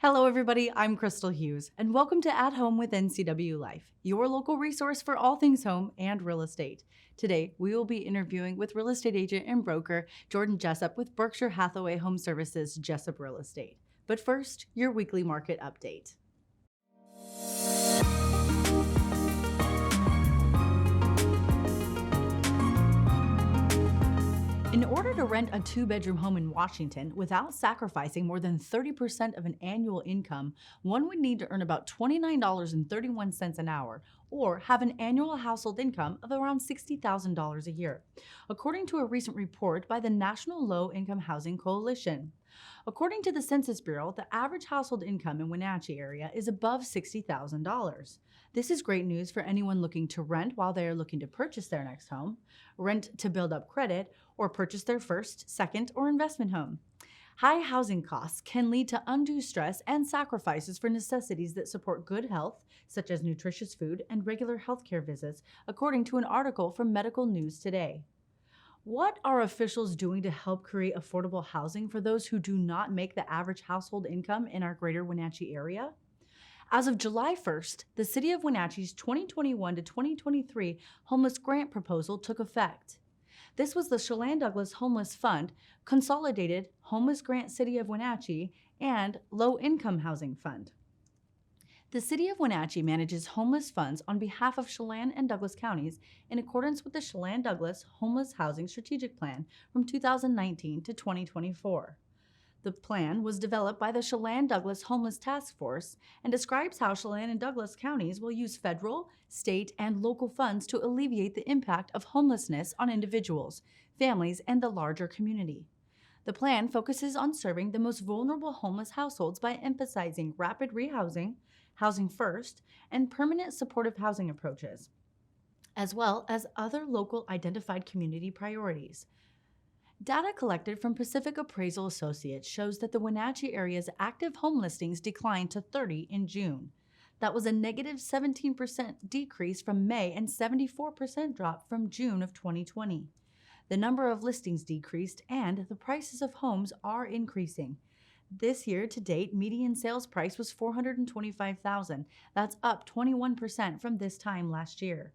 Hello, everybody. I'm Crystal Hughes, and welcome to At Home with NCWLIFE, your local resource for all things home and real estate. Today, we will be interviewing with real estate agent and broker Jordan Jessup with Berkshire Hathaway Home Services Jessup Real Estate. But first, your weekly market update. In order to rent a two-bedroom home in Washington without sacrificing more than 30% of an annual income, one would need to earn about $29.31 an hour or have an annual household income of around $60,000 a year, according to a recent report by the National Low Income Housing Coalition. According to the Census Bureau, the average household income in Wenatchee area is above $60,000. This is great news for anyone looking to rent while they are looking to purchase their next home, rent to build up credit, or purchase their first, second, or investment home. High housing costs can lead to undue stress and sacrifices for necessities that support good health, such as nutritious food and regular healthcare visits, according to an article from Medical News Today. What are officials doing to help create affordable housing for those who do not make the average household income in our greater Wenatchee area? As of July 1st, the City of Wenatchee's 2021 to 2023 homeless grant proposal took effect. This was the Chelan Douglas Homeless Fund, Consolidated Homeless Grant City of Wenatchee, and Low Income Housing Fund. The City of Wenatchee manages homeless funds on behalf of Chelan and Douglas counties in accordance with the Chelan Douglas Homeless Housing Strategic Plan from 2019 to 2024. The plan was developed by the Chelan Douglas Homeless Task Force and describes how Chelan and Douglas counties will use federal, state, and local funds to alleviate the impact of homelessness on individuals, families, and the larger community. The plan focuses on serving the most vulnerable homeless households by emphasizing rapid rehousing, housing first, and permanent supportive housing approaches, as well as other local identified community priorities. Data collected from Pacific Appraisal Associates shows that the Wenatchee area's active home listings declined to 30 in June. That was a negative 17% decrease from May and 74% drop from June of 2020. The number of listings decreased and the prices of homes are increasing. This year to date, median sales price was $425,000. That's up 21% from this time last year.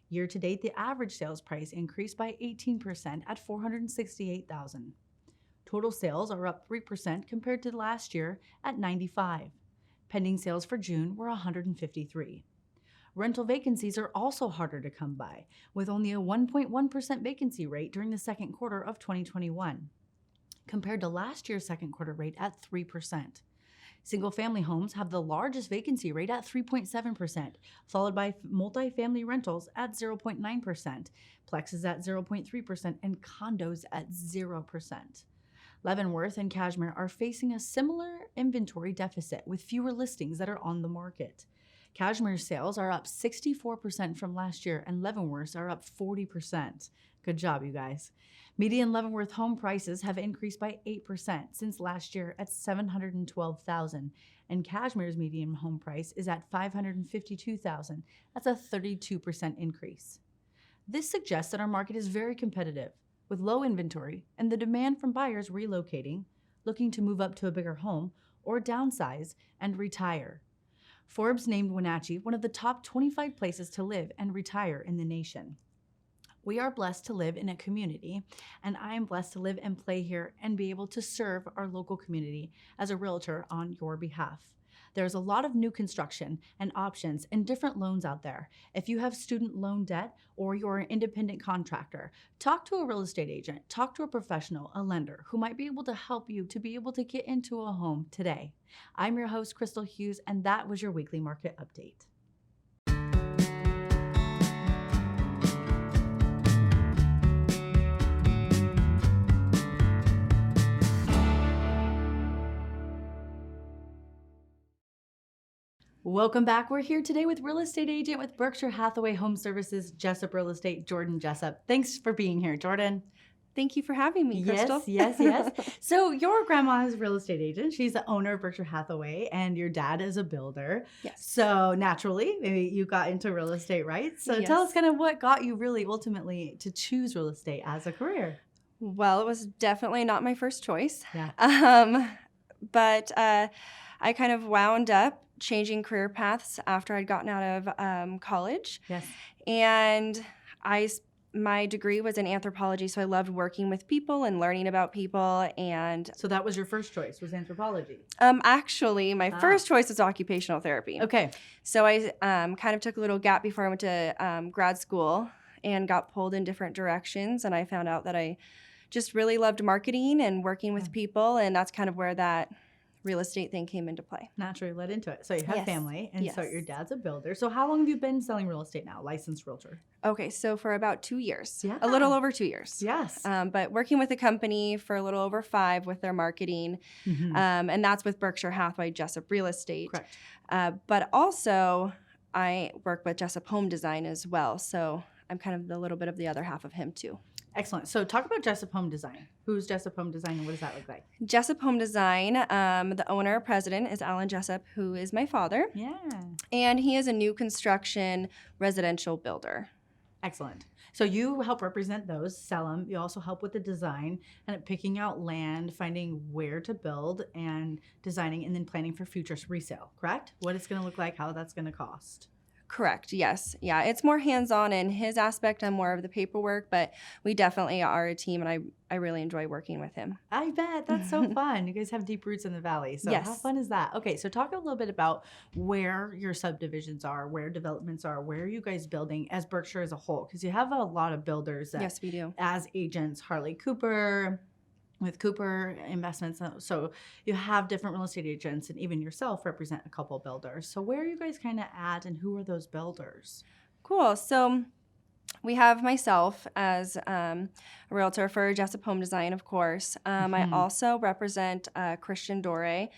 Year to date, the average sales price increased by 18% at $468,000. Total sales are up 3% compared to last year at 95. Pending sales for June were 153. Rental vacancies are also harder to come by, with only a 1.1% vacancy rate during the second quarter of 2021, compared to last year's second quarter rate at 3%. Single-family homes have the largest vacancy rate at 3.7%, followed by multifamily rentals at 0.9%, plexes at 0.3%, and condos at 0%. Leavenworth and Cashmere are facing a similar inventory deficit with fewer listings that are on the market. Cashmere's sales are up 64% from last year, and Leavenworth's are up 40%. Good job, you guys. Median Leavenworth home prices have increased by 8% since last year at $712,000, and Cashmere's median home price is at $552,000. That's a 32% increase. This suggests that our market is very competitive, with low inventory and the demand from buyers relocating, looking to move up to a bigger home, or downsize and retire. Forbes named Wenatchee one of the top 25 places to live and retire in the nation. We are blessed to live in a community, and I am blessed to live and play here and be able to serve our local community as a realtor on your behalf. There's a lot of new construction and options and different loans out there. If you have student loan debt or you're an independent contractor, talk to a real estate agent, talk to a professional, a lender who might be able to help you to be able to get into a home today. I'm your host, Crystal Hughes, and that was your weekly market update. Welcome back. We're here today with real estate agent with Berkshire Hathaway Home Services Jessup Real Estate, Jordan Jessup. Thanks for being here, Jordan. Thank you for having me, Crystal. Yes. So your grandma is a real estate agent. She's the owner of Berkshire Hathaway, and your dad is a builder. Yes. So naturally, maybe you got into real estate, right? So Yes. Tell us kind of what got you really ultimately to choose real estate as a career. Well, it was definitely not my first choice. Yeah. But I kind of wound up changing career paths after I'd gotten out of college. Yes. And my degree was in anthropology, so I loved working with people and learning about people. And So that was your first choice, was anthropology? actually, my first choice was occupational therapy. Okay. So I kind of took a little gap before I went to grad school and got pulled in different directions. And I found out that I just really loved marketing and working with people. And that's kind of where that real estate thing came into play. Naturally led into it. So you have Yes. family, and so Yes. your dad's a builder. So how long have you been selling real estate now, licensed realtor? Okay, so for about 2 years. Yeah. A little over 2 years. Yes. But working with a company for a little over 5 with their marketing. And that's with Berkshire Hathaway Jessup Real Estate. Correct. But also, I work with Jessup Home Design as well. So I'm kind of the little bit of the other half of him too. Excellent. So talk about Jessup Home Design. Who's Jessup Home Design, and what does that look like? Jessup Home Design, the owner, president, is Alan Jessup, who is my father. Yeah. And he is a new construction residential builder. Excellent. So you help represent those, sell them. You also help with the design and picking out land, finding where to build, and designing, and then planning for future resale, correct? What it's going to look like, how that's going to cost. Correct. Yes. Yeah. It's more hands-on in his aspect. I'm more of the paperwork, but we definitely are a team, and I really enjoy working with him. I bet. That's so fun. You guys have deep roots in the valley. So Yes. how fun is that? Okay, so talk a little bit about where your subdivisions are, where developments are, where are you guys building as Berkshire as a whole? Because you have a lot of builders that, Yes, we do. as agents, Harley Cooper, with Cooper Investments. So you have different real estate agents, and even yourself represent a couple builders. So where are you guys kind of at, and who are those builders? Cool. So we have myself as a realtor for Jessup Home Design, of course. I also represent Christian Dore.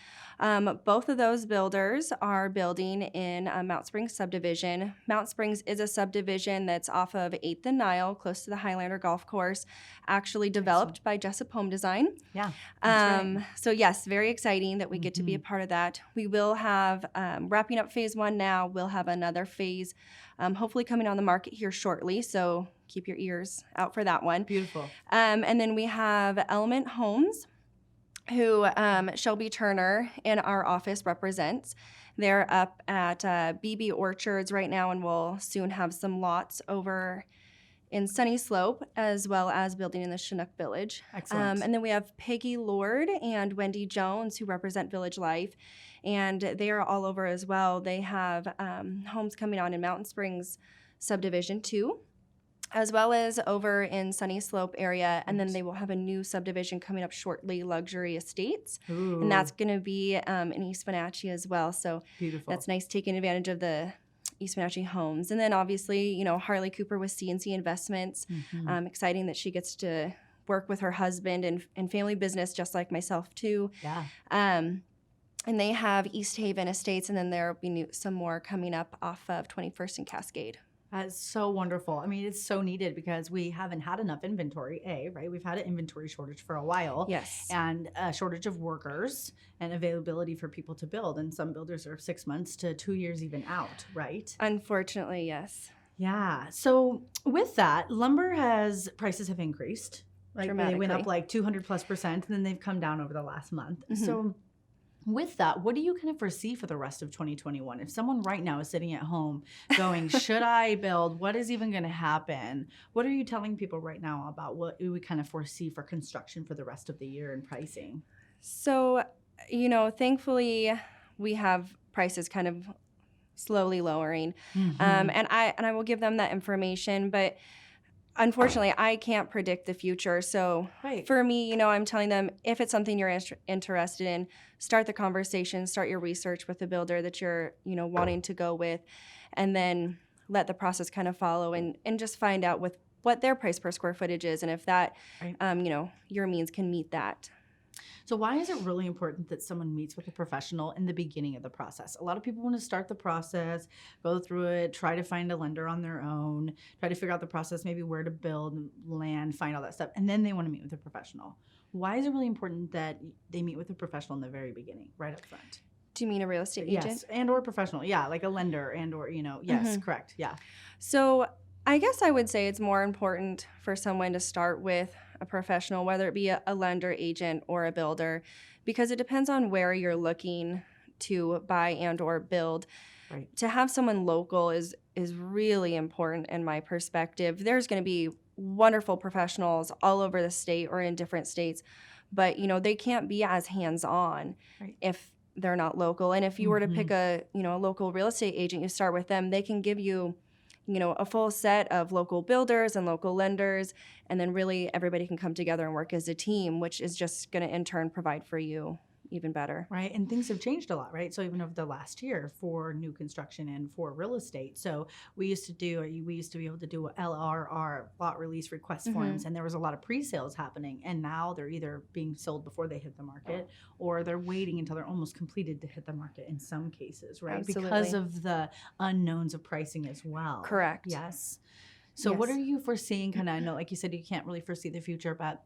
Both of those builders are building in Mount Springs subdivision. Mount Springs is a subdivision that's off of 8th and Nile, close to the Highlander Golf Course, actually developed by Jessup Home Design. Yeah. That's right. So yes, very exciting that we get to be a part of that. We will have, wrapping up phase 1 now, we'll have another phase hopefully coming on the market here shortly. So keep your ears out for that one. Beautiful. And then we have Element Homes, who Shelby Turner in our office represents. They're up at BB Orchards right now, and we'll soon have some lots over in Sunny Slope, as well as building in the Chinook Village. Excellent. And then we have Peggy Lord and Wendy Jones, who represent Village Life, and they are all over as well. They have homes coming on in Mountain Springs Subdivision 2, as well as over in Sunny Slope area, and then they will have a new subdivision coming up shortly, Luxury Estates, Ooh, and that's going to be in East Wenatchee as well. So beautiful. that's nice, taking advantage of the East Wenatchee homes. And then obviously, you know, Harley Cooper with CNC Investments. Exciting that she gets to work with her husband and family business, just like myself too. Yeah. And they have East Haven Estates, and then there will be some more coming up off of 21st and Cascade. That's so wonderful. I mean, it's so needed because we haven't had enough inventory, right? We've had an inventory shortage for a while. Yes. And a shortage of workers and availability for people to build. And some builders are 6 months to 2 years even out, right? Unfortunately, yes. Yeah. So with that, prices have increased. Like they went up like 200+%, and then they've come down over the last month. So with that, what do you kind of foresee for the rest of 2021? If someone right now is sitting at home going, should I build? What is even going to happen? What are you telling people right now about what we kind of foresee for construction for the rest of the year and pricing? So, you know, thankfully we have prices kind of slowly lowering. And I will give them that information, but unfortunately, I can't predict the future. So for me, you know, I'm telling them, if it's something you're interested in, start the conversation, start your research with the builder that you're, you know, wanting to go with, and then let the process kind of follow and just find out with what their price per square footage is, and if that, you know, your means can meet that. So why is it really important that someone meets with a professional in the beginning of the process? A lot of people want to start the process, go through it, try to find a lender on their own, try to figure out the process, maybe where to build, land, find all that stuff, and then they want to meet with a professional. Why is it really important that they meet with a professional in the very beginning, right up front? Do you mean a real estate agent? Yes, and or professional. Yeah, like a lender and or, you know, yes, correct, yeah. So I guess I would say it's more important for someone to start with a professional, whether it be a lender, agent, or a builder, because it depends on where you're looking to buy and or build. Right. To have someone local is really important in my perspective. There's going to be wonderful professionals all over the state or in different states, but they can't be as hands-on if they're not local. And if you were to pick a local real estate agent, you start with them, they can give you a full set of local builders and local lenders, and then really everybody can come together and work as a team, which is just going to in turn provide for you even better. Right. And things have changed a lot, right? So even over the last year for new construction and for real estate. So we used to be able to do LRR, lot release request forms, and there was a lot of pre-sales happening. And now they're either being sold before they hit the market or they're waiting until they're almost completed to hit the market in some cases, right? Absolutely. Because of the unknowns of pricing as well. Correct. Yes. So what are you foreseeing? Kind of, I know, like you said, you can't really foresee the future, but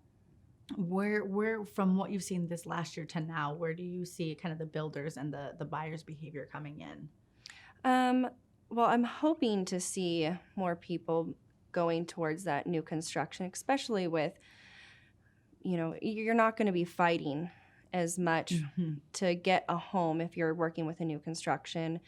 where from what you've seen this last year to now, where do you see kind of the builders and the buyers' behavior coming in? Well, I'm hoping to see more people going towards that new construction, especially with, you're not going to be fighting as much to get a home if you're working with a new construction.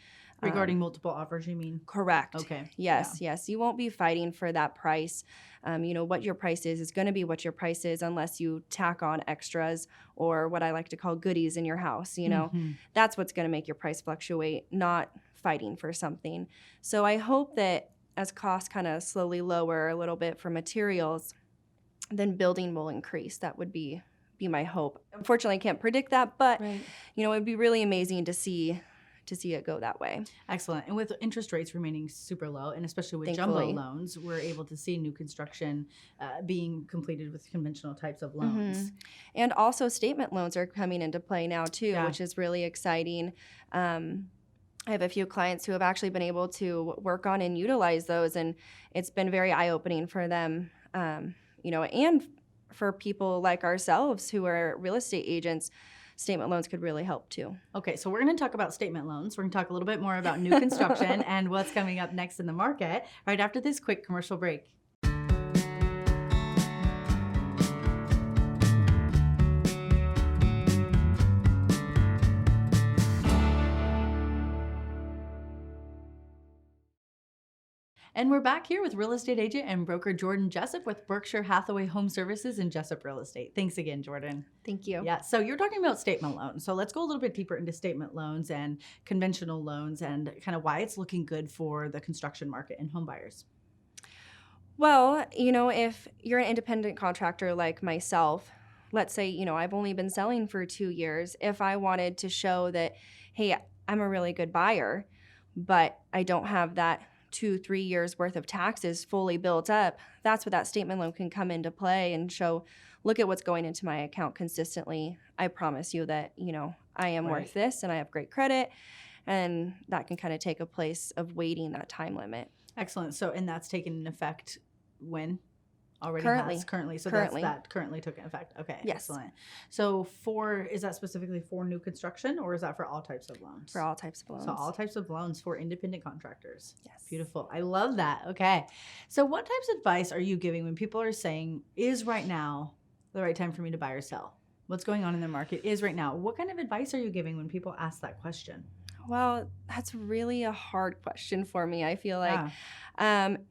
Regarding multiple offers, you mean? Correct. Okay. Yes. You won't be fighting for that price. What your price is going to be what your price is unless you tack on extras or what I like to call goodies in your house. That's what's going to make your price fluctuate, not fighting for something. So I hope that as costs kind of slowly lower a little bit for materials, then building will increase. That would be my hope. Unfortunately, I can't predict that, but it would be really amazing to see it go that way. Excellent. And with interest rates remaining super low, and especially with Thankfully. jumbo loans, we're able to see new construction being completed with conventional types of loans. And also statement loans are coming into play now too, which is really exciting. I have a few clients who have actually been able to work on and utilize those, and it's been very eye-opening for them, and for people like ourselves who are real estate agents. Statement loans could really help too. Okay, so we're going to talk about statement loans. We're going to talk a little bit more about new construction and what's coming up next in the market right after this quick commercial break. And we're back here with real estate agent and broker Jordan Jessup with Berkshire Hathaway Home Services and Jessup Real Estate. Thanks again, Jordan. Thank you. Yeah, so you're talking about statement loans. So let's go a little bit deeper into statement loans and conventional loans and kind of why it's looking good for the construction market and home buyers. Well, if you're an independent contractor like myself, let's say, I've only been selling for 2 years. If I wanted to show that, hey, I'm a really good buyer, but I don't have that 2-3 years worth of taxes fully built up, that's where that statement loan can come into play and show, look at what's going into my account consistently. I promise you that, I am worth this and I have great credit, and that can kind of take a place of waiting that time limit. Excellent. So, and that's taken effect when? Already Currently. has? Currently. So Currently. that currently took effect. Okay. Yes. Excellent. So is that specifically for new construction or is that for all types of loans? For all types of loans. So all types of loans for independent contractors. Yes. Beautiful. I love that. Okay. So what types of advice are you giving when people are saying, is right now the right time for me to buy or sell? What's going on in the market is right now? What kind of advice are you giving when people ask that question? Well, that's really a hard question for me. I feel like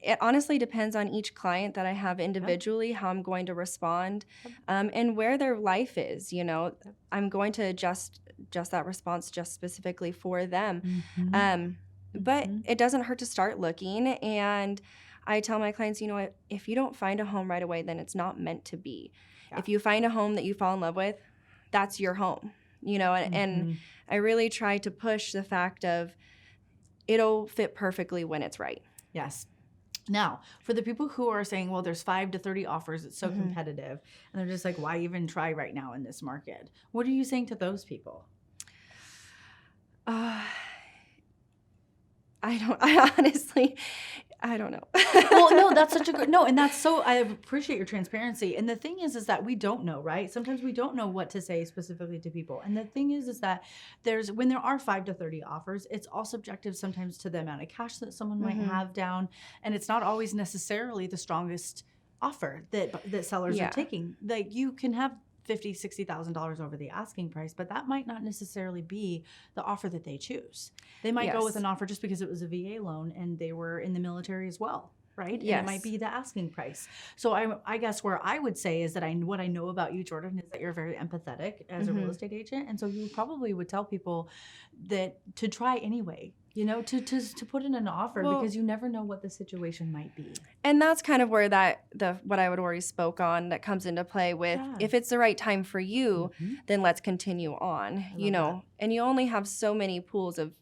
it honestly depends on each client that I have individually, how I'm going to respond, and where their life is. I'm going to adjust that response just specifically for them. But it doesn't hurt to start looking. And I tell my clients, if you don't find a home right away, then it's not meant to be. Yeah. If you find a home that you fall in love with, that's your home. And I really try to push the fact of it'll fit perfectly when it's right. Yes. Now, for the people who are saying, well, there's 5 to 30 offers, it's so competitive, and they're just like, why even try right now in this market? What are you saying to those people? I don't know. Well, no, that's such a good, and that's so, I appreciate your transparency. And the thing is that we don't know, right? Sometimes we don't know what to say specifically to people. And the thing is that when there are 5 to 30 offers, it's all subjective sometimes to the amount of cash that someone might have down. And it's not always necessarily the strongest offer that sellers are taking. Like you can have $50,000, $60,000 over the asking price, but that might not necessarily be the offer that they choose. They might go with an offer just because it was a VA loan and they were in the military as well. Right? Yes. And it might be the asking price. So I guess where I would say is that what I know about you, Jordan, is that you're very empathetic as a real estate agent. And so you probably would tell people that to try anyway, you know, to put in an offer, because you never know what the situation might be. And that's kind of where what I would already spoke on that comes into play with, if it's the right time for you, then let's continue on, you know, and you only have so many pools of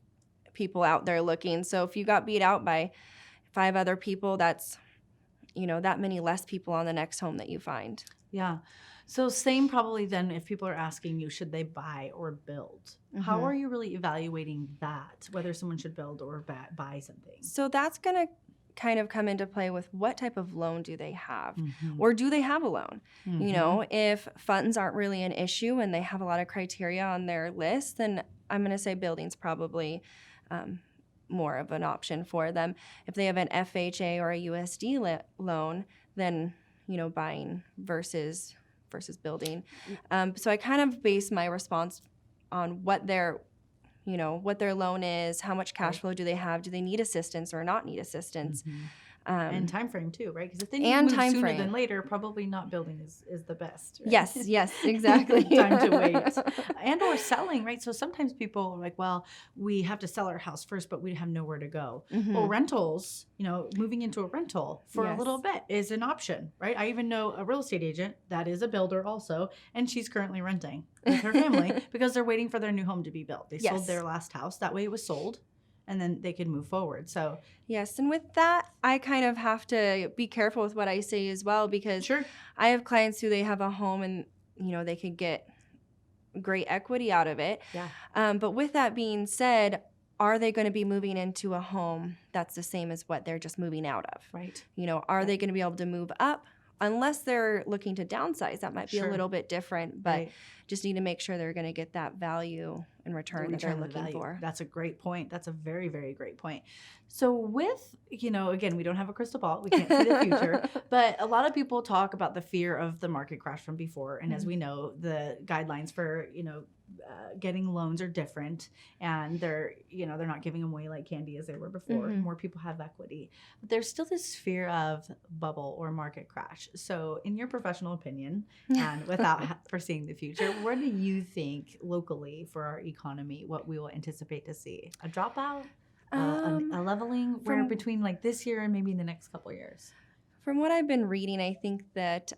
people out there looking. So if you got beat out by 5 other people, that's, you know, that many less people on the next home that you find. Yeah. So same probably then if people are asking you, should they buy or build? How are you really evaluating that, whether someone should build or buy something? So that's going to kind of come into play with what type of loan do they have, or do they have a loan? You know, if funds aren't really an issue and they have a lot of criteria on their list, then I'm going to say building's probably more of an option for them. If they have an FHA or a USD loan, then, you know, buying versus building. So I kind of base my response on what their loan is, how much cash flow do they have, do they need assistance or not need assistance. And time frame too, right? Because if they need to move sooner than later, probably not building is the best. Right? Yes, exactly. Time to wait. And or selling, right? So sometimes people are like, well, we have to sell our house first, but we have nowhere to go. Or rentals, you know, moving into a rental for a little bit is an option, right? I even know a real estate agent that is a builder also, and she's currently renting with her family because they're waiting for their new home to be built. They sold their last house. That way it was sold. And then they can move forward. So yes, and with that, I kind of have to be careful with what I say as well, because I have clients who they have a home and, you know, they could get great equity out of it. But with that being said, are they going to be moving into a home that's the same as what they're just moving out of? Right. You know, are they going to be able to move up? Unless they're looking to downsize, that might be a little bit different, but just need to make sure they're going to get that value in return that they're looking for. That's a great point. That's a very, very great point. So with, you know, again, we don't have a crystal ball. We can't see the future, but a lot of people talk about the fear of the market crash from before. And as we know, the guidelines for, you know, getting loans are different, and they're not giving them away like candy as they were before. More people have equity, but there's still this fear of bubble or market crash. So in your professional opinion, and without foreseeing the future, where do you think locally for our economy, what we will anticipate to see? A dropout, a leveling, where between like this year and maybe the next couple of years? From what I've been reading, I think that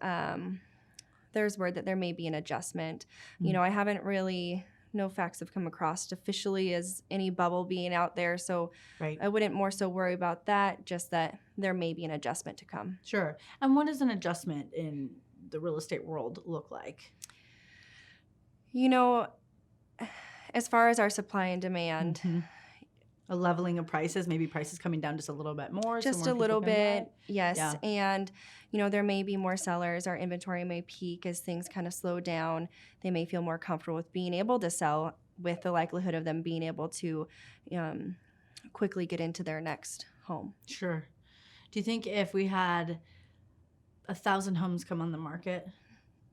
there's word that there may be an adjustment. You know, I haven't really, no facts have come across officially as any bubble being out there. So I wouldn't more so worry about that, just that there may be an adjustment to come. Sure. And what does an adjustment in the real estate world look like? You know, as far as our supply and demand, a leveling of prices, maybe prices coming down just a little bit more. Just a little bit, yes. Yeah. And, you know, there may be more sellers. Our inventory may peak as things kind of slow down. They may feel more comfortable with being able to sell, with the likelihood of them being able to quickly get into their next home. Sure. Do you think if we had 1,000 homes come on the market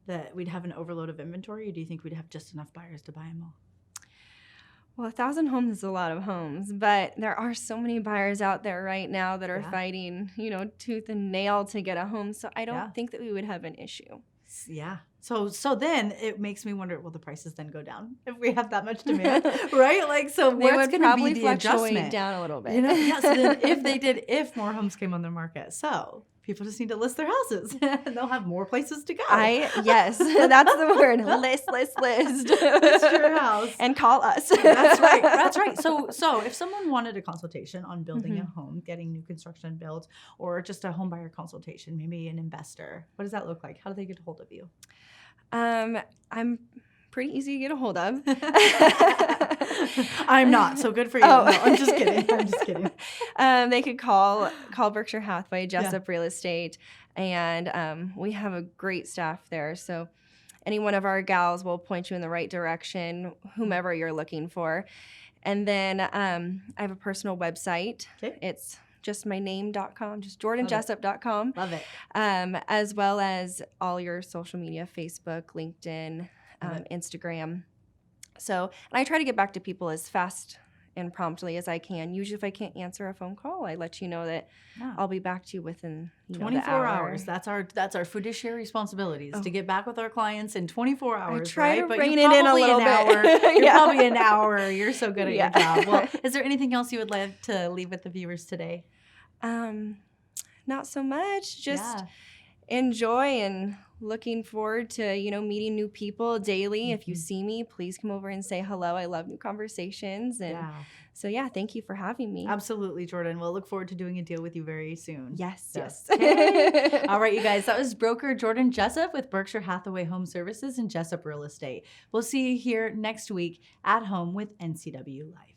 that we'd have an overload of inventory, or do you think we'd have just enough buyers to buy them all? Well, 1,000 homes is a lot of homes, but there are so many buyers out there right now that are fighting, you know, tooth and nail to get a home. So I don't think that we would have an issue. Yeah. So then it makes me wonder, will the prices then go down if we have that much demand, right? Like, so what's going to be the adjustment? Down a little bit. You know? Yeah, so then if more homes came on the market, so people just need to list their houses and they'll have more places to go. Yes, that's the word. List. List your house. And call us. That's right. So if someone wanted a consultation on building a home, getting new construction built, or just a home buyer consultation, maybe an investor, what does that look like? How do they get a hold of you? I'm pretty easy to get a hold of. I'm not, so good for you. Oh. No, I'm just kidding. They could call Berkshire Hathaway, Jessup Real Estate, and we have a great staff there. So any one of our gals will point you in the right direction, whomever you're looking for. And then I have a personal website. Okay. It's just my name.com, just jordanjessup.com. Love it. As well as all your social media, Facebook, LinkedIn, Instagram. So, and I try to get back to people as fast and promptly as I can. Usually if I can't answer a phone call, I let you know that I'll be back to you within 24 hours. That's our fiduciary responsibility is to get back with our clients in 24 hours. I try right? to rein it in a little bit. You're probably an hour. You're so good at your job. Well, is there anything else you would like to leave with the viewers today? Not so much. Just enjoy and looking forward to, meeting new people daily. If you see me, please come over and say hello. I love new conversations. And so, thank you for having me. Absolutely, Jordan. We'll look forward to doing a deal with you very soon. Yes. Okay. All right, you guys. That was broker Jordan Jessup with Berkshire Hathaway Home Services and Jessup Real Estate. We'll see you here next week at home with NCWLIFE.